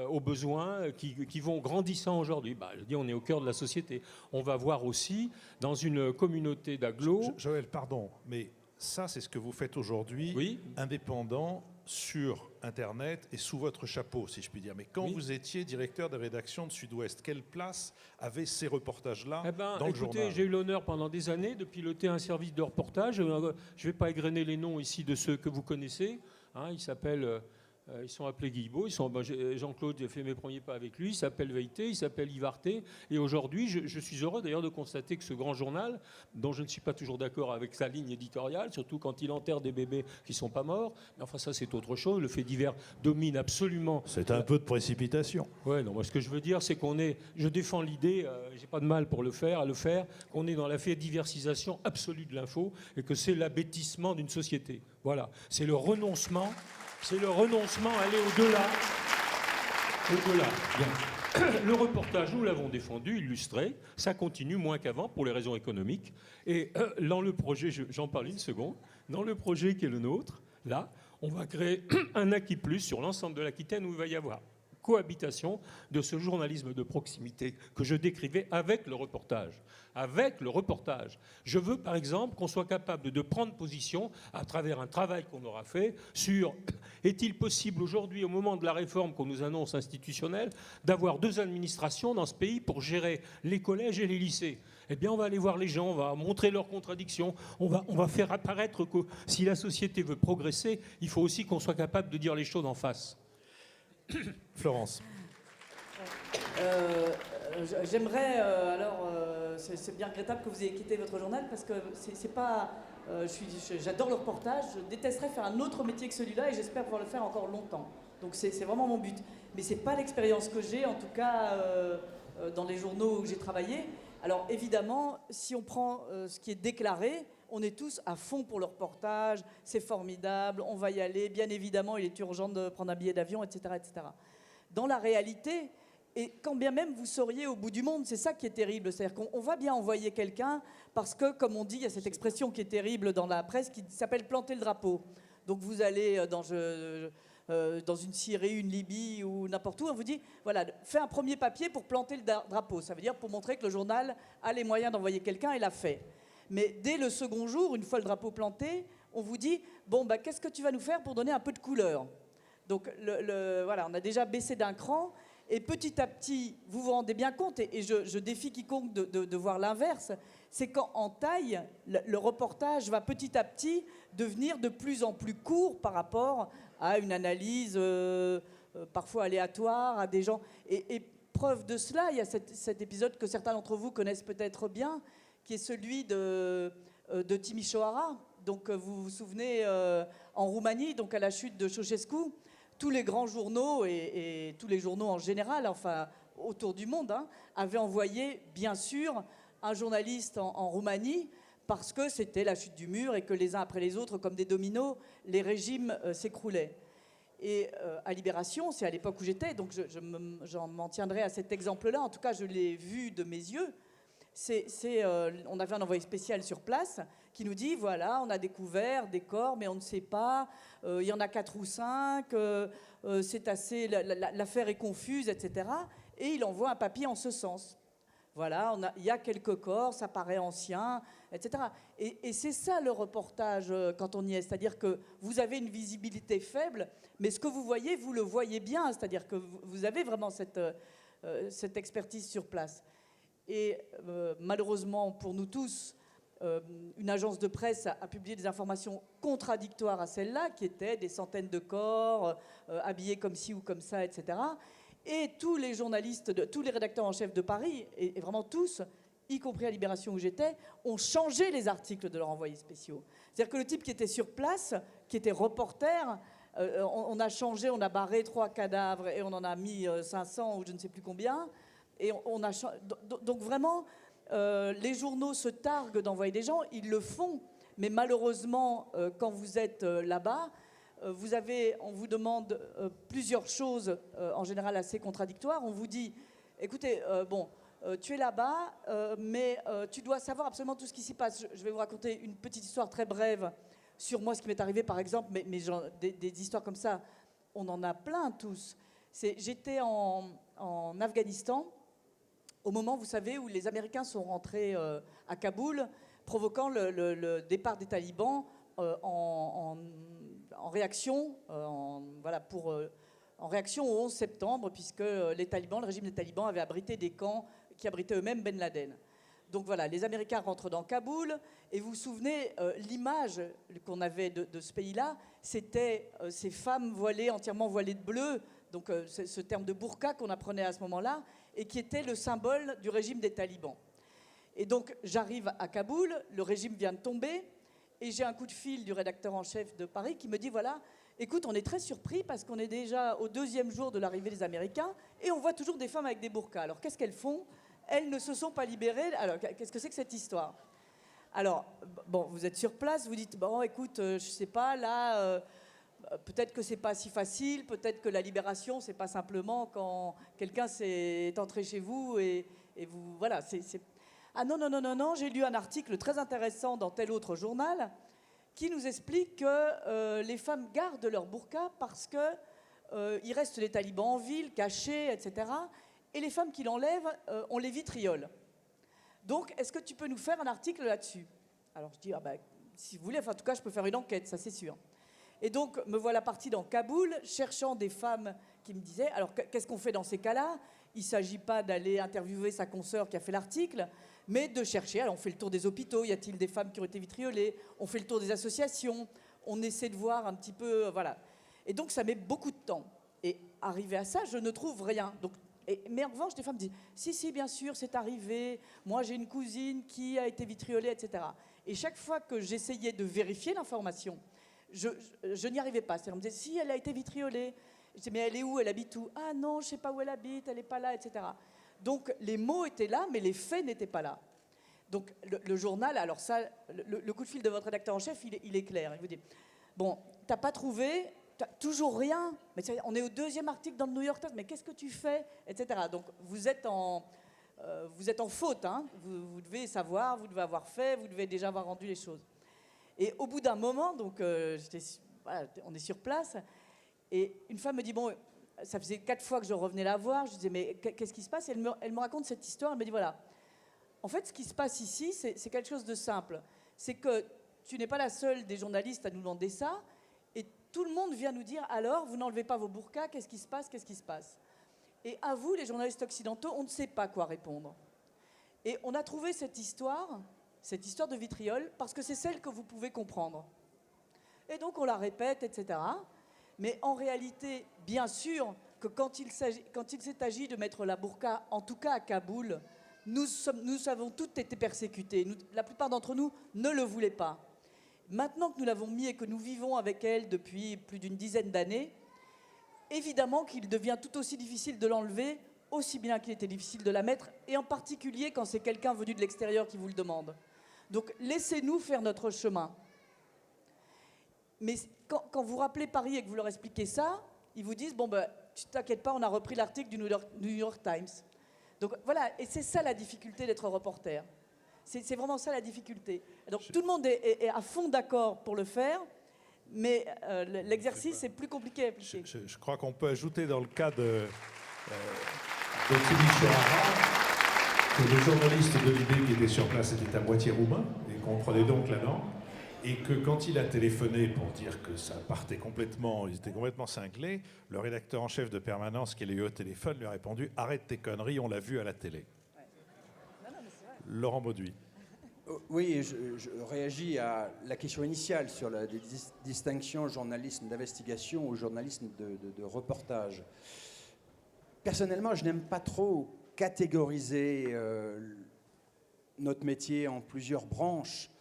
aux besoins qui vont grandissant aujourd'hui. Je dis, on est au cœur de la société. On va voir aussi dans une communauté d'agglos... Joël, pardon, mais ça, c'est ce que vous faites aujourd'hui, oui, indépendant sur Internet et sous votre chapeau, si je puis dire. Mais quand vous étiez directeur de rédaction de Sud-Ouest, quelle place avaient ces reportages-là dans le journal? J'ai eu l'honneur pendant des années de piloter un service de reportage. Je ne vais pas égrener les noms ici de ceux que vous connaissez. Ils s'appellent... Ils sont appelés Guilbeault, Jean-Claude, j'ai fait mes premiers pas avec lui, il s'appelle Veilleté, il s'appelle Yvarté, et aujourd'hui je suis heureux d'ailleurs de constater que ce grand journal, dont je ne suis pas toujours d'accord avec sa ligne éditoriale, surtout quand il enterre des bébés qui ne sont pas morts, mais enfin ça c'est autre chose, le fait divers domine absolument... C'est un peu de précipitation. Ouais, non, moi ce que je veux dire c'est je défends l'idée, j'ai pas de mal à le faire, qu'on est dans la fait diversisation absolue de l'info, et que c'est l'abêtissement d'une société. Voilà, c'est le renoncement C'est le renoncement à aller au-delà. Au-delà. Bien. Le reportage, nous l'avons défendu, illustré. Ça continue moins qu'avant pour les raisons économiques. Et dans le projet, j'en parle une seconde, dans le projet qui est le nôtre, là, on va créer un acquis plus sur l'ensemble de l'Aquitaine où il va y avoir cohabitation de ce journalisme de proximité que je décrivais avec le reportage. Avec le reportage. Je veux par exemple qu'on soit capable de prendre position à travers un travail qu'on aura fait sur est-il possible aujourd'hui, au moment de la réforme qu'on nous annonce institutionnelle, d'avoir 2 administrations dans ce pays pour gérer les collèges et les lycées. Eh bien, on va aller voir les gens, on va montrer leurs contradictions, on va faire apparaître que si la société veut progresser, il faut aussi qu'on soit capable de dire les choses en face. Florence. J'aimerais, c'est bien regrettable que vous ayez quitté votre journal parce que c'est pas. J'adore le reportage, je détesterais faire un autre métier que celui-là et j'espère pouvoir le faire encore longtemps. Donc c'est vraiment mon but. Mais c'est pas l'expérience que j'ai, en tout cas dans les journaux où j'ai travaillé. Alors évidemment, si on prend ce qui est déclaré, on est tous à fond pour le reportage, c'est formidable, on va y aller, bien évidemment, il est urgent de prendre un billet d'avion, etc., etc. Dans la réalité, et quand bien même vous seriez au bout du monde, c'est ça qui est terrible, c'est-à-dire qu'on va bien envoyer quelqu'un parce que, comme on dit, il y a cette expression qui est terrible dans la presse qui s'appelle planter le drapeau. Donc vous allez dans une Syrie, une Libye ou n'importe où, on vous dit, voilà, fais un premier papier pour planter le drapeau. Ça veut dire pour montrer que le journal a les moyens d'envoyer quelqu'un et l'a fait. Mais dès le second jour, une fois le drapeau planté, on vous dit, bon, bah, qu'est-ce que tu vas nous faire pour donner un peu de couleur ? Donc voilà, on a déjà baissé d'un cran. Et petit à petit, vous vous rendez bien compte, et je défie quiconque de voir l'inverse, c'est qu'en taille, le reportage va petit à petit devenir de plus en plus court par rapport à une analyse parfois aléatoire, à des gens. Et preuve de cela, il y a cet épisode que certains d'entre vous connaissent peut-être bien, qui est celui de Timișoara. Donc vous vous souvenez, en Roumanie, donc à la chute de Ceausescu, tous les grands journaux et tous les journaux en général, enfin autour du monde, avaient envoyé bien sûr un journaliste en Roumanie parce que c'était la chute du mur et que les uns après les autres, comme des dominos, les régimes s'écroulaient. Et à Libération, c'est à l'époque où j'étais, donc j'en m'en tiendrai à cet exemple-là, en tout cas je l'ai vu de mes yeux. On avait un envoyé spécial sur place qui nous dit, voilà, on a découvert des corps, mais on ne sait pas, il y en a 4 ou 5, c'est assez, l'affaire est confuse, etc. Et il envoie un papier en ce sens. Voilà, il y a quelques corps, ça paraît ancien, etc. Et c'est ça le reportage quand on y est, c'est-à-dire que vous avez une visibilité faible, mais ce que vous voyez, vous le voyez bien, c'est-à-dire que vous avez vraiment cette expertise sur place. Et malheureusement pour nous tous, une agence de presse a publié des informations contradictoires à celles-là, qui étaient des centaines de corps, habillés comme ci ou comme ça, etc. Et tous les journalistes, tous les rédacteurs en chef de Paris, et vraiment tous, y compris à Libération où j'étais, ont changé les articles de leurs envoyés spéciaux. C'est-à-dire que le type qui était sur place, qui était reporter, on a changé, on a barré 3 cadavres et on en a mis 500 ou je ne sais plus combien. Et donc vraiment, les journaux se targuent d'envoyer des gens, ils le font, mais malheureusement, quand vous êtes là-bas, on vous demande plusieurs choses, en général assez contradictoires. On vous dit, écoutez, tu es là-bas, mais tu dois savoir absolument tout ce qui s'y passe. Je vais vous raconter une petite histoire très brève sur moi, ce qui m'est arrivé par exemple, mais des histoires comme ça, on en a plein tous. J'étais en Afghanistan, au moment, vous savez, où les Américains sont rentrés à Kaboul, provoquant le départ des talibans en réaction, en réaction au 11 septembre, puisque le régime des talibans avait abrité des camps qui abritaient eux-mêmes Ben Laden. Donc voilà, les Américains rentrent dans Kaboul, et vous vous souvenez, l'image qu'on avait de ce pays-là, c'était ces femmes voilées, entièrement voilées de bleu, donc ce terme de burqa qu'on apprenait à ce moment-là, et qui était le symbole du régime des talibans. Et donc j'arrive à Kaboul, le régime vient de tomber, et j'ai un coup de fil du rédacteur en chef de Paris qui me dit, voilà, écoute, on est très surpris parce qu'on est déjà au 2e jour de l'arrivée des Américains, et on voit toujours des femmes avec des burqas. Alors qu'est-ce qu'elles font ? Elles ne se sont pas libérées. Alors qu'est-ce que c'est que cette histoire ? Alors, bon, vous êtes sur place, vous dites, bon, écoute, je sais pas, là... Peut-être que c'est pas si facile, peut-être que la libération, c'est pas simplement quand quelqu'un est entré chez vous et vous... Voilà, Ah non, non, non, non, non, j'ai lu un article très intéressant dans tel autre journal qui nous explique que les femmes gardent leur burqa parce que il reste les talibans en ville, cachés, etc. Et les femmes qui l'enlèvent, on les vitriole. Donc, est-ce que tu peux nous faire un article là-dessus? Alors, je dis, ah ben, si vous voulez, enfin, en tout cas, je peux faire une enquête, ça c'est sûr. Et donc, me voilà partie dans Kaboul, cherchant des femmes qui me disaient, alors, qu'est-ce qu'on fait dans ces cas-là? Il ne s'agit pas d'aller interviewer sa consoeur qui a fait l'article, mais de chercher. Alors, on fait le tour des hôpitaux, y a-t-il des femmes qui ont été vitriolées? On fait le tour des associations, on essaie de voir un petit peu, voilà. Et donc, ça met beaucoup de temps. Et arrivé à ça, je ne trouve rien. Donc, mais en revanche, des femmes disent, si, bien sûr, c'est arrivé. Moi, j'ai une cousine qui a été vitriolée, etc. Et chaque fois que j'essayais de vérifier l'information, je n'y arrivais pas. C'est-à-dire, on me disait, si, elle a été vitriolée. Je disais, mais elle est où? Elle habite où? Ah non, je ne sais pas où elle habite, elle n'est pas là, etc. Donc, les mots étaient là, mais les faits n'étaient pas là. Donc, le journal, alors ça, le coup de fil de votre rédacteur en chef, il est clair. Il vous dit, bon, tu n'as pas trouvé, toujours rien, mais on est au 2e article dans le New York Times, mais qu'est-ce que tu fais, etc. Donc, vous êtes en faute, hein. Vous devez savoir, vous devez avoir fait, vous devez déjà avoir rendu les choses. Et au bout d'un moment, donc, voilà, on est sur place, et une femme me dit, bon, ça faisait 4 fois que je revenais la voir, je disais, mais qu'est-ce qui se passe? Et elle me raconte cette histoire, elle me dit, voilà, en fait, ce qui se passe ici, c'est quelque chose de simple. C'est que tu n'es pas la seule des journalistes à nous demander ça, et tout le monde vient nous dire, alors, vous n'enlevez pas vos burqas, qu'est-ce qui se passe, qu'est-ce qui se passe? Et à vous, les journalistes occidentaux, on ne sait pas quoi répondre. Et on a trouvé cette histoire de vitriol, parce que c'est celle que vous pouvez comprendre. Et donc, on la répète, etc. Mais en réalité, bien sûr que quand il s'est agi de mettre la burqa, en tout cas à Kaboul, nous avons toutes été persécutées. La plupart d'entre nous ne le voulaient pas. Maintenant que nous l'avons mis et que nous vivons avec elle depuis plus d'une dizaine d'années, évidemment qu'il devient tout aussi difficile de l'enlever, aussi bien qu'il était difficile de la mettre, et en particulier quand c'est quelqu'un venu de l'extérieur qui vous le demande. Donc laissez-nous faire notre chemin. Mais quand vous rappelez Paris et que vous leur expliquez ça, ils vous disent, bon, ben, tu t'inquiètes pas, on a repris l'article du New York Times. Donc voilà, et c'est ça la difficulté d'être reporter. C'est vraiment ça la difficulté. Donc tout le monde est à fond d'accord pour le faire, mais l'exercice est plus compliqué à appliquer. Je crois qu'on peut ajouter dans le cas de Tilly Chihara que le journaliste de l'idée qui était sur place était à moitié roumain et comprenait donc la langue. Et que quand il a téléphoné pour dire que ça partait complètement, ils étaient complètement cinglés, le rédacteur en chef de permanence qui l'a eu au téléphone lui a répondu « Arrête tes conneries, on l'a vu à la télé ». Ouais. Non, Laurent Mauduit. Oui, je réagis à la question initiale sur la distinction journalisme d'investigation ou journalisme de reportage. Personnellement, je n'aime pas trop catégoriser notre métier en plusieurs branches.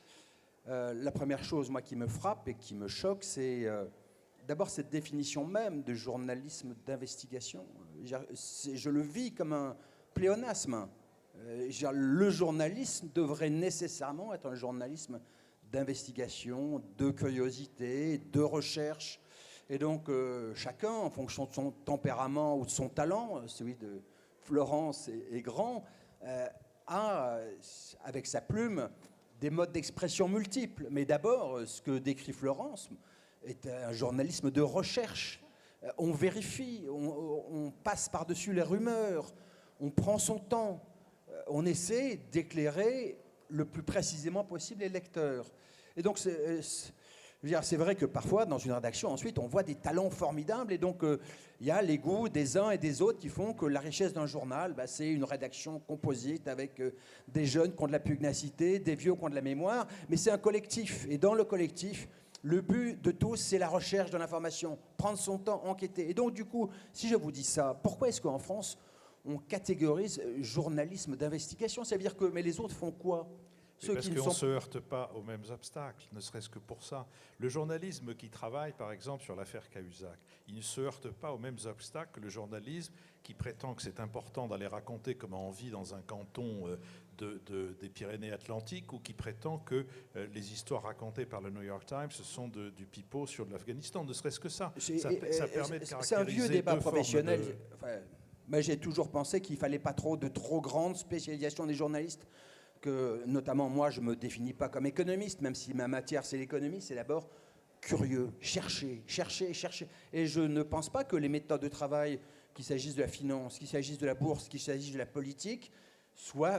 La première chose, moi, qui me frappe et qui me choque, c'est d'abord cette définition même de journalisme d'investigation. Je le vis comme un pléonasme. Le journalisme devrait nécessairement être un journalisme d'investigation, de curiosité, de recherche. Et donc, chacun, en fonction de son tempérament ou de son talent, celui de Florence est grand, a, avec sa plume, des modes d'expression multiples. Mais d'abord, ce que décrit Florence est un journalisme de recherche. On vérifie, on passe par-dessus les rumeurs, on prend son temps, on essaie d'éclairer le plus précisément possible les lecteurs. Et donc, c'est vrai que parfois, dans une rédaction, ensuite, on voit des talents formidables. Et donc, il y a les goûts des uns et des autres qui font que la richesse d'un journal, c'est une rédaction composite avec des jeunes qui ont de la pugnacité, des vieux qui ont de la mémoire. Mais c'est un collectif. Et dans le collectif, le but de tous, c'est la recherche de l'information, prendre son temps, enquêter. Et donc, du coup, si je vous dis ça, pourquoi est-ce qu'en France, on catégorise journalisme d'investigation? Ça veut dire que, mais les autres font quoi? Parce qu'on ne se heurte pas aux mêmes obstacles, ne serait-ce que pour ça. Le journalisme qui travaille, par exemple, sur l'affaire Cahuzac, il ne se heurte pas aux mêmes obstacles que le journalisme qui prétend que c'est important d'aller raconter comment on vit dans un canton des Pyrénées-Atlantiques, ou qui prétend que les histoires racontées par le New York Times ce sont du pipeau sur de l'Afghanistan, ne serait-ce que ça. Ça permet de caractériser. C'est un vieux débat professionnel. Moi, j'ai toujours pensé qu'il ne fallait pas de trop grande spécialisation des journalistes. Que, notamment, moi, je ne me définis pas comme économiste, même si ma matière, c'est l'économie. C'est d'abord curieux, chercher. Et je ne pense pas que les méthodes de travail, qu'il s'agisse de la finance, qu'il s'agisse de la bourse, qu'il s'agisse de la politique, soient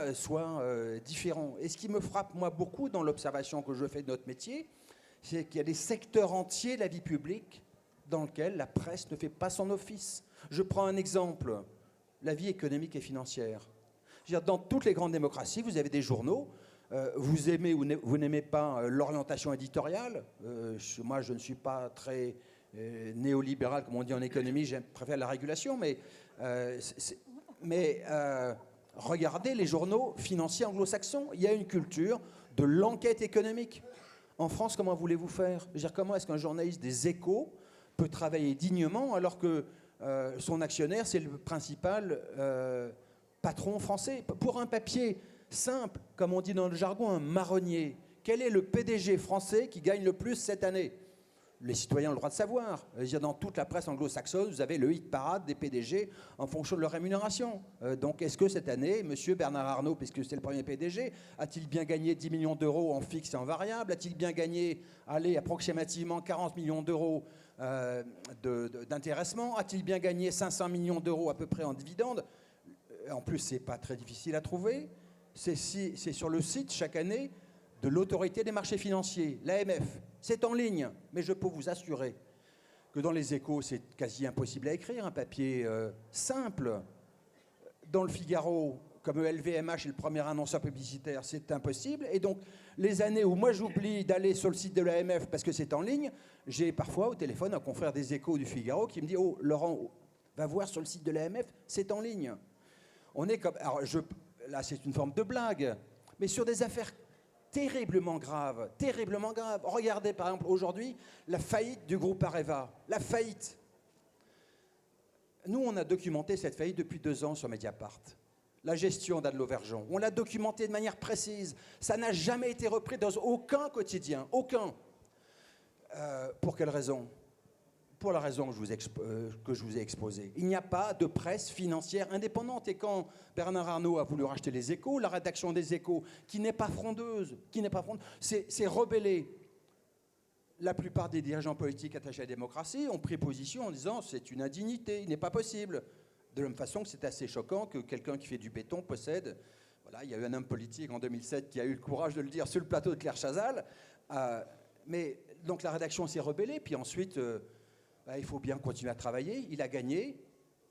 différents. Et ce qui me frappe, moi, beaucoup dans l'observation que je fais de notre métier, c'est qu'il y a des secteurs entiers de la vie publique dans lesquels la presse ne fait pas son office. Je prends un exemple, la vie économique et financière. Je veux dire, dans toutes les grandes démocraties, vous avez des journaux. Vous aimez ou vous n'aimez pas l'orientation éditoriale. Moi, je ne suis pas très néolibéral, comme on dit en économie. Je préfère la régulation. Mais regardez les journaux financiers anglo-saxons. Il y a une culture de l'enquête économique. En France, comment voulez-vous faire? Je veux dire, comment est-ce qu'un journaliste des Échos peut travailler dignement alors que son actionnaire, c'est le principal patron français? Pour un papier simple, comme on dit dans le jargon, un marronnier, quel est le PDG français qui gagne le plus cette année? Les citoyens ont le droit de savoir. Dans toute la presse anglo-saxonne, vous avez le hit parade des PDG en fonction de leur rémunération. Donc, est-ce que cette année, M. Bernard Arnault, puisque c'est le premier PDG, a-t-il bien gagné 10 millions d'euros en fixe et en variable? A-t-il bien gagné, approximativement 40 millions d'euros d'intéressement? A-t-il bien gagné 500 millions d'euros à peu près en dividendes? En plus, ce n'est pas très difficile à trouver. C'est sur le site, chaque année, de l'autorité des marchés financiers, l'AMF. C'est en ligne, mais je peux vous assurer que dans les Échos, c'est quasi impossible à écrire, un papier simple. Dans le Figaro, comme LVMH est le premier annonceur publicitaire, c'est impossible. Et donc, les années où moi j'oublie d'aller sur le site de l'AMF parce que c'est en ligne, j'ai parfois au téléphone un confrère des Échos du Figaro qui me dit « Oh, Laurent, va voir sur le site de l'AMF, c'est en ligne. » On est comme... Alors, là, c'est une forme de blague, mais sur des affaires terriblement graves. Regardez, par exemple, aujourd'hui, la faillite du groupe Areva. La faillite. Nous, on a documenté cette faillite depuis 2 ans sur Mediapart. La gestion d'Anne Lauvergeon. On l'a documenté de manière précise. Ça n'a jamais été repris dans aucun quotidien. Aucun. Pour quelle raison? Pour la raison que je vous ai exposée. Il n'y a pas de presse financière indépendante. Et quand Bernard Arnault a voulu racheter les Échos, la rédaction des Échos, qui n'est pas frondeuse, s'est rebellée. La plupart des dirigeants politiques attachés à la démocratie ont pris position en disant c'est une indignité, il n'est pas possible. De la même façon que c'est assez choquant que quelqu'un qui fait du béton possède... Voilà, il y a eu un homme politique en 2007 qui a eu le courage de le dire sur le plateau de Claire Chazal. Mais donc la rédaction s'est rebellée, puis ensuite... il faut bien continuer à travailler. Il a gagné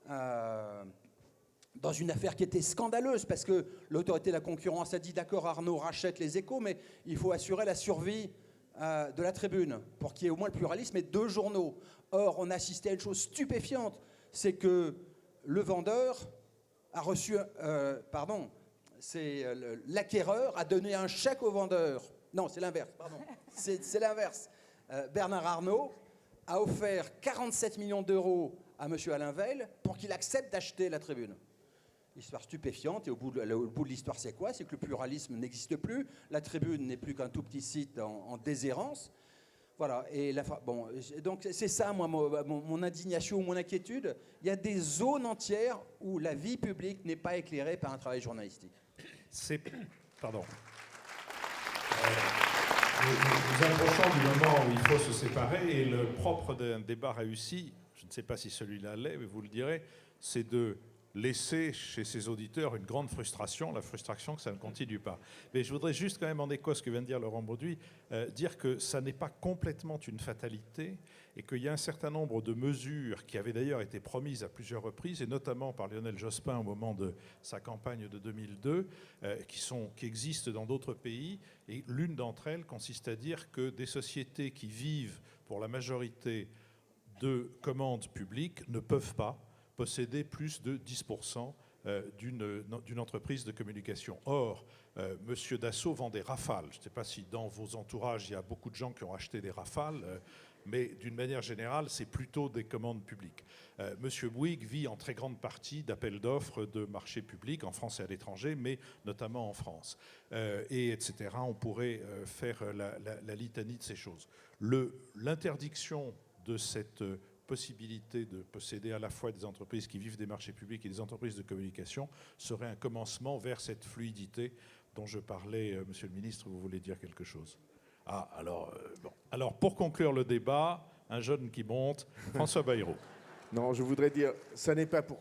dans une affaire qui était scandaleuse parce que l'autorité de la concurrence a dit d'accord, Arnault rachète les Échos, mais il faut assurer la survie de la Tribune pour qu'il y ait au moins le pluralisme et 2 journaux. Or, on a assisté à une chose stupéfiante, c'est que le vendeur a reçu... l'acquéreur a donné un chèque au vendeur. Non, c'est l'inverse, pardon. C'est l'inverse. Bernard Arnault a offert 47 millions d'euros à M. Alain Veil pour qu'il accepte d'acheter la Tribune. Histoire stupéfiante, et au bout de l'histoire, c'est quoi? C'est que le pluralisme n'existe plus, la Tribune n'est plus qu'un tout petit site en déshérence. Voilà, et donc c'est ça, moi, mon indignation, mon inquiétude. Il y a des zones entières où la vie publique n'est pas éclairée par un travail journalistique. Pardon. Nous approchons du moment où il faut se séparer, et le propre d'un débat réussi, je ne sais pas si celui-là l'est, mais vous le direz, c'est de laisser chez ses auditeurs une grande frustration, la frustration que ça ne continue pas. Mais je voudrais juste quand même, en écho à ce que vient de dire Laurent Bauduit, dire que ça n'est pas complètement une fatalité, et qu'il y a un certain nombre de mesures qui avaient d'ailleurs été promises à plusieurs reprises, et notamment par Lionel Jospin au moment de sa campagne de 2002, qui existent dans d'autres pays. Et l'une d'entre elles consiste à dire que des sociétés qui vivent pour la majorité de commandes publiques ne peuvent pas posséder plus de 10% d'une entreprise de communication. Or, M. Dassault vend des Rafales. Je ne sais pas si dans vos entourages, il y a beaucoup de gens qui ont acheté des Rafales, mais d'une manière générale, c'est plutôt des commandes publiques. M. Bouygues vit en très grande partie d'appels d'offres de marchés publics en France et à l'étranger, mais notamment en France. Et etc. On pourrait faire la litanie de ces choses. L'interdiction de cette possibilité de posséder à la fois des entreprises qui vivent des marchés publics et des entreprises de communication serait un commencement vers cette fluidité dont je parlais. Monsieur le ministre, vous voulez dire quelque chose? Ah, alors, bon. Alors, pour conclure le débat, un jeune qui monte, François Bayrou. Non, je voudrais dire, ça n'est pas pour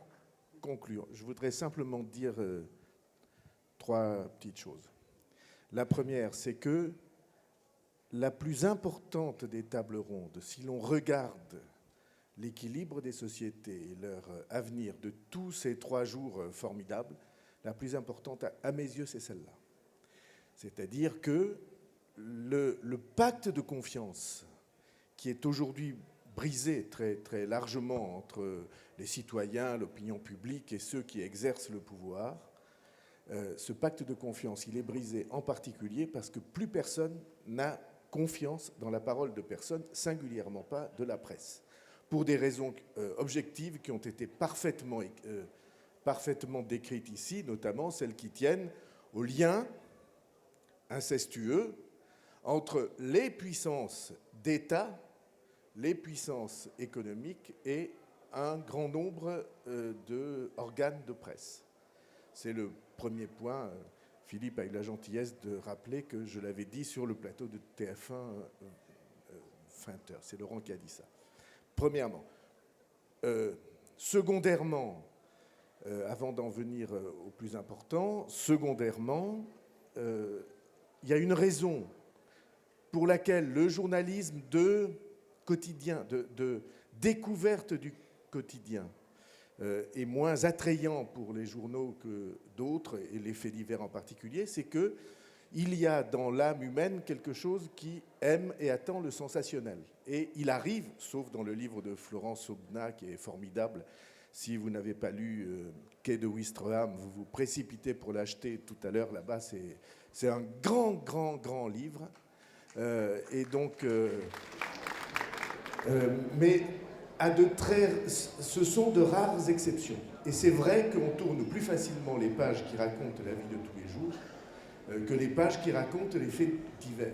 conclure, je voudrais simplement dire 3 petites choses. La première, c'est que la plus importante des tables rondes, si l'on regarde l'équilibre des sociétés et leur avenir de tous ces 3 jours formidables, la plus importante, à mes yeux, c'est celle-là. C'est-à-dire que le pacte de confiance qui est aujourd'hui brisé très, très largement entre les citoyens, l'opinion publique et ceux qui exercent le pouvoir, ce pacte de confiance, il est brisé en particulier parce que plus personne n'a confiance dans la parole de personne, singulièrement pas de la presse, pour des raisons objectives qui ont été parfaitement décrites ici, notamment celles qui tiennent aux liens incestueux entre les puissances d'État, les puissances économiques et un grand nombre d'organes de presse. C'est le premier point. Philippe a eu la gentillesse de rappeler que je l'avais dit sur le plateau de TF1 20h. C'est Laurent qui a dit ça. Premièrement. Secondairement, avant d'en venir au plus important, secondairement, il y a une raison pour laquelle le journalisme de quotidien, de découverte du quotidien, est moins attrayant pour les journaux que d'autres, et les faits divers en particulier, c'est qu'il y a dans l'âme humaine quelque chose qui aime et attend le sensationnel. Et il arrive, sauf dans le livre de Florence Aubenas, qui est formidable, si vous n'avez pas lu Quai de Ouistreham, vous vous précipitez pour l'acheter tout à l'heure, là-bas, c'est un grand livre. Et donc... mais ce sont de rares exceptions. Et c'est vrai qu'on tourne plus facilement les pages qui racontent la vie de tous les jours que les pages qui racontent les faits divers.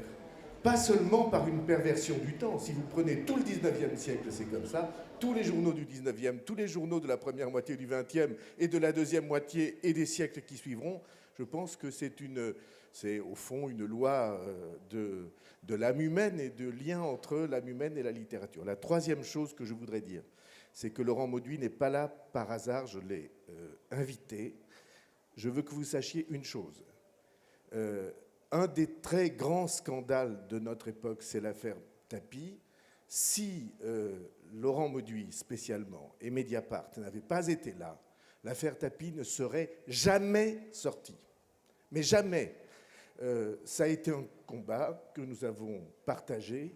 Pas seulement par une perversion du temps. Si vous prenez tout le 19e siècle, c'est comme ça. Tous les journaux du 19e, tous les journaux de la première moitié du 20e et de la deuxième moitié et des siècles qui suivront, je pense que c'est au fond une loi de l'âme humaine et de lien entre l'âme humaine et la littérature. La troisième chose que je voudrais dire, c'est que Laurent Mauduit n'est pas là par hasard, je l'ai invité. Je veux que vous sachiez une chose. Un des très grands scandales de notre époque, c'est l'affaire Tapie. Si Laurent Mauduit, spécialement, et Mediapart n'avaient pas été là, l'affaire Tapie ne serait jamais sortie. Mais jamais. Ça a été un combat que nous avons partagé.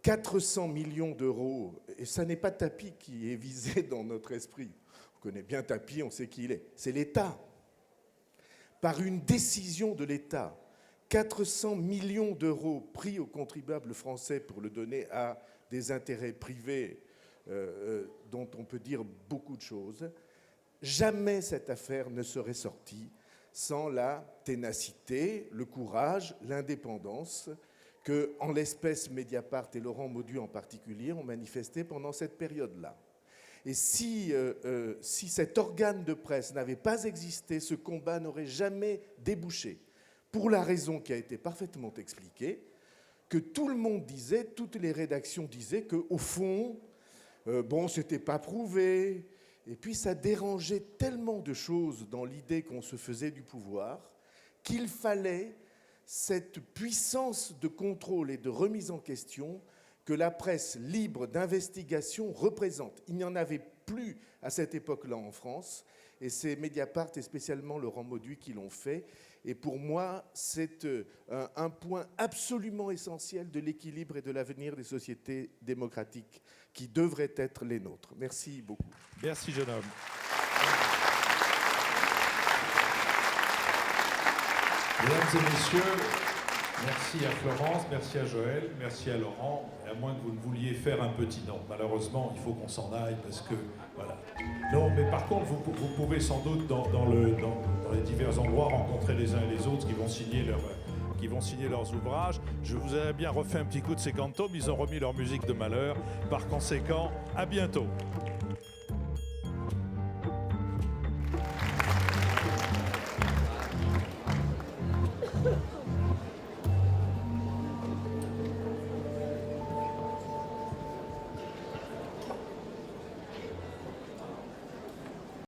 400 millions d'euros, et ça n'est pas Tapie qui est visé dans notre esprit. On connaît bien Tapie, on sait qui il est. C'est l'État. Par une décision de l'État, 400 millions d'euros pris aux contribuables français pour le donner à des intérêts privés dont on peut dire beaucoup de choses. Jamais cette affaire ne serait sortie sans la ténacité, le courage, l'indépendance que, en l'espèce, Mediapart et Laurent Mauduit en particulier ont manifesté pendant cette période-là. Et si cet organe de presse n'avait pas existé, ce combat n'aurait jamais débouché, pour la raison qui a été parfaitement expliquée, que tout le monde disait, toutes les rédactions disaient qu'au fond, c'était pas prouvé. Et puis ça dérangeait tellement de choses dans l'idée qu'on se faisait du pouvoir qu'il fallait cette puissance de contrôle et de remise en question que la presse libre d'investigation représente. Il n'y en avait plus à cette époque-là en France, et c'est Mediapart et spécialement Laurent Mauduit qui l'ont fait. Et pour moi, c'est un point absolument essentiel de l'équilibre et de l'avenir des sociétés démocratiques qui devraient être les nôtres. Merci beaucoup. Merci, jeune homme. et messieurs, merci à Florence, merci à Joël, merci à Laurent, et à moins que vous ne vouliez faire un petit nom. Malheureusement, il faut qu'on s'en aille parce que, voilà. Non, mais par contre, vous pouvez sans doute dans les divers endroits rencontrer les uns et les autres qui vont signer leurs ouvrages. Je vous ai bien refait un petit coup de ces cantos, mais ils ont remis leur musique de malheur. Par conséquent, à bientôt.